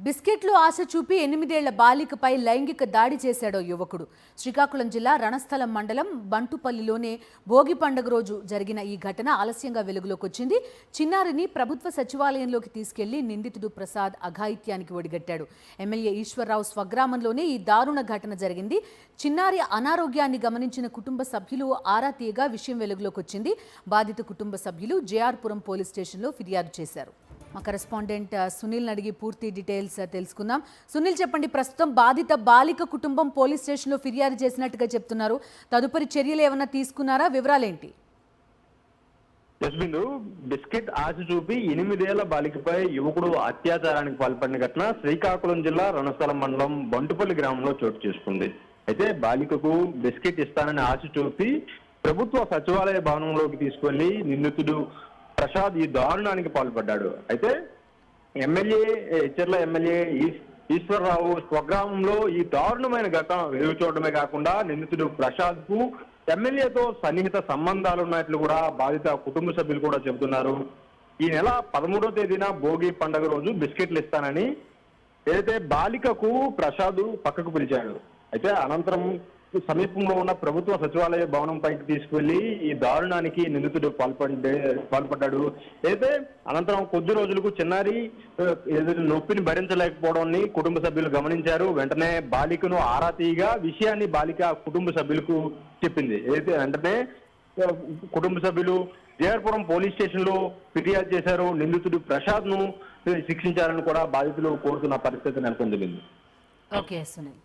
బిస్కెట్లు ఆశ చూపి 8 ఏళ్ల బాలికపై లైంగిక దాడి చేశాడో యువకుడు. శ్రీకాకుళం జిల్లా రణస్థలం మండలం బంటుపల్లిలోనే భోగి పండుగ రోజు జరిగిన ఈ ఘటన ఆలస్యంగా వెలుగులోకి వచ్చింది. చిన్నారిని ప్రభుత్వ సచివాలయంలోకి తీసుకెళ్లి నిందితుడు ప్రసాద్ అఘాయిత్యానికి ఒడిగట్టాడు. ఎమ్మెల్యే ఈశ్వర్రావు స్వగ్రామంలోనే ఈ దారుణ ఘటన జరిగింది. చిన్నారి అనారోగ్యాన్ని గమనించిన కుటుంబ సభ్యులు ఆరా తీయగా విషయం వెలుగులోకి వచ్చింది. బాధిత కుటుంబ సభ్యులు జేఆర్పురం పోలీస్ స్టేషన్లో ఫిర్యాదు చేశారు. మా కరెస్పాండెంట్ సునీల్ అడిగి పూర్తి డీటెయిల్స్ తెలుసుకుందాం. సునీల్, చెప్పండి, ప్రస్తుతం బాధిత బాలిక కుటుంబం పోలీస్ స్టేషన్లో ఫిర్యాదు చేసినట్టుగా చెప్తున్నారు. తదుపరి చర్యలు ఏమైనా తీసుకున్నారా? వివరాలేంటి? బిస్కెట్ ఆశ చూపి 8 ఏళ్ల బాలికపై యువకుడు అత్యాచారానికి పాల్పడిన ఘటన శ్రీకాకుళం జిల్లా రణస్థలం మండలం బంటుపల్లి గ్రామంలో చోటు చేసుకుంది. అయితే బాలికకు బిస్కెట్ ఇస్తానని ఆశ చూపి ప్రభుత్వ సచివాలయ భవనంలోకి తీసుకెళ్లి నిందితుడు ప్రసాద్ ఈ దారుణానికి పాల్పడ్డాడు. అయితే హెచ్చర్ల ఎమ్మెల్యే ఈశ్వర్రావు స్వగ్రామంలో ఈ దారుణమైన ఘటన వెలుగు చూడడమే కాకుండా నిందితుడు ప్రసాద్ కు ఎమ్మెల్యేతో సన్నిహిత సంబంధాలు ఉన్నట్లు కూడా బాధిత కుటుంబ సభ్యులు కూడా చెబుతున్నారు. ఈ నెల 13వ తేదీన భోగి పండుగ రోజు బిస్కెట్లు ఇస్తానని ఏదైతే బాలికకు ప్రసాద్ పక్కకు పిలిచాడు. అయితే అనంతరం సమీపంలో ఉన్న ప్రభుత్వ సచివాలయ భవనం పైకి తీసుకువెళ్లి ఈ దారుణానికి నిందితుడు పాల్పడ్డాడు. అయితే అనంతరం కొద్ది రోజులకు చిన్నారి నొప్పిని భరించలేకపోవడాన్ని కుటుంబ సభ్యులు గమనించారు. వెంటనే బాలికను ఆరా తీయగా విషయాన్ని బాలిక కుటుంబ సభ్యులకు చెప్పింది. అయితే వెంటనే కుటుంబ సభ్యులు జేఆర్పురం పోలీస్ స్టేషన్ లో ఫిర్యాదు చేశారు. నిందితుడు ప్రసాద్ ను శిక్షించాలని కూడా బాధితులు కోరుతున్న పరిస్థితి నెలకొంది. ఓకే సునీల్.